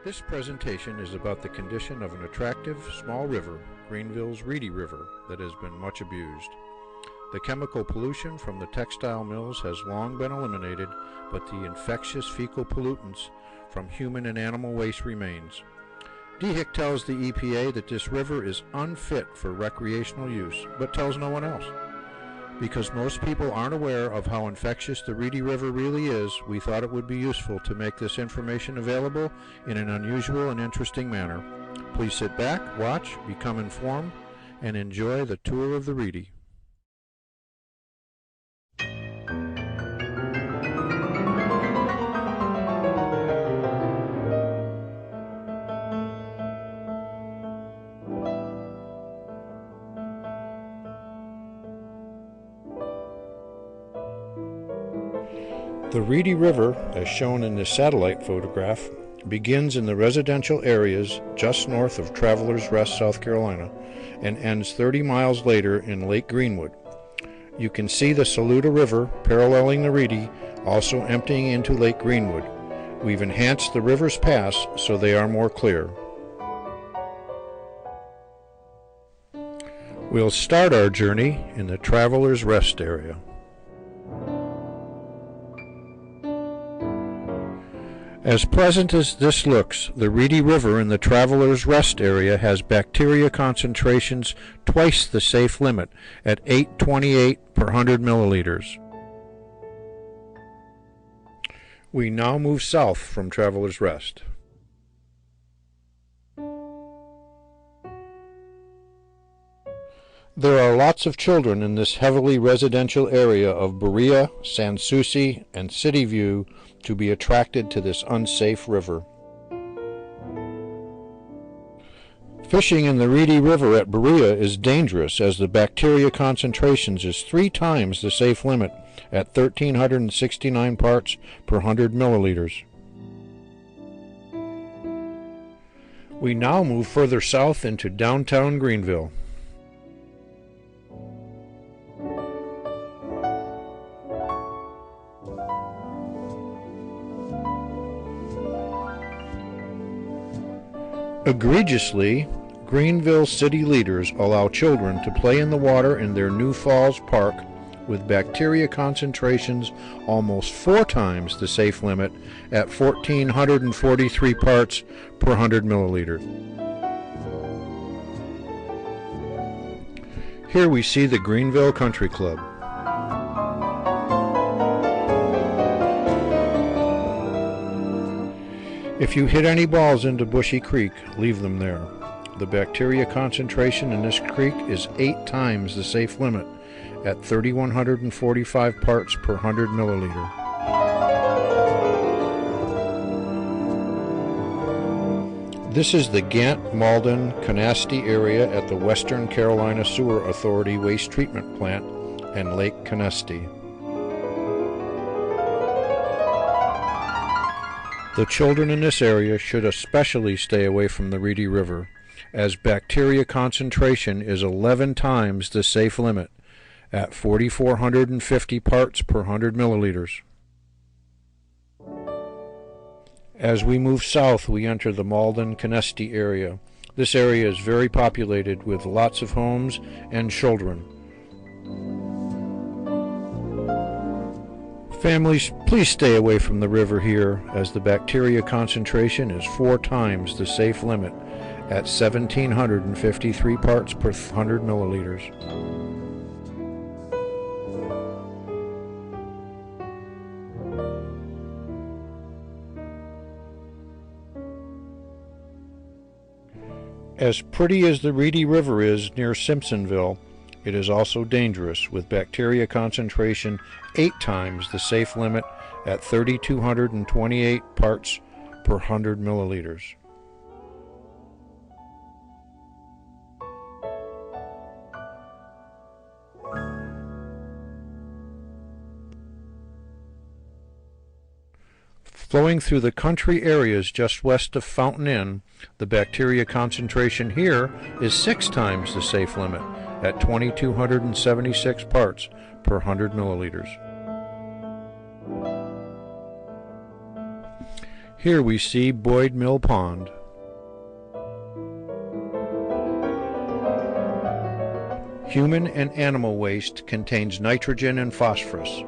This presentation is about the condition of an attractive, small river, Greenville's Reedy River, that has been much abused. The chemical pollution from the textile mills has long been eliminated, but the infectious fecal pollutants from human and animal waste remains. DHIC tells the EPA that this river is unfit for recreational use, but tells no one else. Because most people aren't aware of how infectious the Reedy River really is, we thought it would be useful to make this information available in an unusual and interesting manner. Please sit back, watch, become informed, and enjoy the tour of the Reedy. The Reedy River, as shown in this satellite photograph, begins in the residential areas just north of Travelers Rest, South Carolina, and ends 30 miles later in Lake Greenwood. You can see the Saluda River paralleling the Reedy, also emptying into Lake Greenwood. We've enhanced the river's paths so they are more clear. We'll start our journey in the Travelers Rest area. As pleasant as this looks, the Reedy River in the Travelers Rest area has bacteria concentrations twice the safe limit at 828 per 100 milliliters. We now move south from Travelers Rest. There are lots of children in this heavily residential area of Berea, Sans Souci, and City View to be attracted to this unsafe river. Fishing in the Reedy River at Berea is dangerous as the bacteria concentrations is 3 times the safe limit at 1,369 parts per 100 milliliters. We now move further south into downtown Greenville. Egregiously, Greenville city leaders allow children to play in the water in their New Falls Park with bacteria concentrations almost 4 times the safe limit at 1,443 parts per 100 milliliters. Here we see the Greenville Country Club. If you hit any balls into Bushy Creek, leave them there. The bacteria concentration in this creek is 8 times the safe limit at 3,145 parts per 100 milliliter. This is the Gant, Malden, Canastee area at the Western Carolina Sewer Authority Waste Treatment Plant and Lake Canastee. The children in this area should especially stay away from the Reedy River, as bacteria concentration is 11 times the safe limit at 4,450 parts per 100 milliliters. As we move south, we enter the Malden-Canastee area. This area is very populated with lots of homes and children. Families, please stay away from the river here, as the bacteria concentration is 4 times the safe limit at 1,753 parts per 100 milliliters. As pretty as the Reedy River is near Simpsonville, it is also dangerous, with bacteria concentration 8 times the safe limit at 3,228 parts per 100 milliliters. Flowing through the country areas just west of Fountain Inn, the bacteria concentration here is 6 times the safe limit at 2,276 parts per 100 milliliters. Here we see Boyd Mill Pond. Human and animal waste contains nitrogen and phosphorus.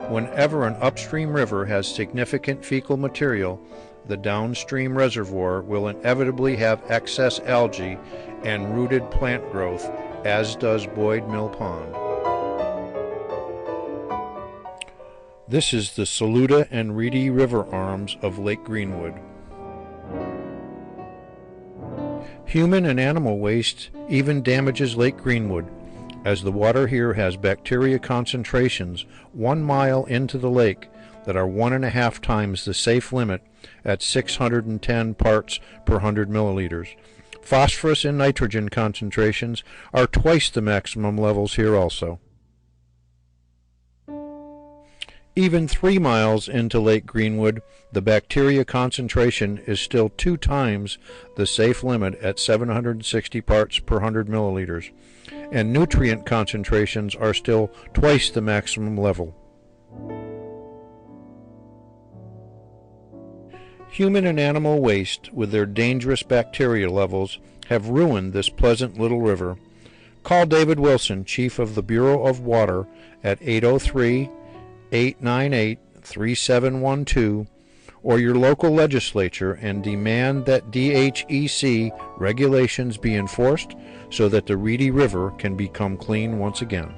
Whenever an upstream river has significant fecal material, the downstream reservoir will inevitably have excess algae and rooted plant growth, as does Boyd Mill Pond. This is the Saluda and Reedy river arms of Lake Greenwood. Human and animal waste even damages Lake Greenwood, as the water here has bacteria concentrations 1 mile into the lake that are 1.5 times the safe limit at 610 parts per 100 milliliters. Phosphorus and nitrogen concentrations are twice the maximum levels here also. Even 3 miles into Lake Greenwood, the bacteria concentration is still 2 times the safe limit at 760 parts per 100 milliliters, and nutrient concentrations are still twice the maximum level. Human and animal waste, with their dangerous bacteria levels, have ruined this pleasant little river. Call David Wilson, Chief of the Bureau of Water, at 803-898-3712, or your local legislature, and demand that DHEC regulations be enforced so that the Reedy River can become clean once again.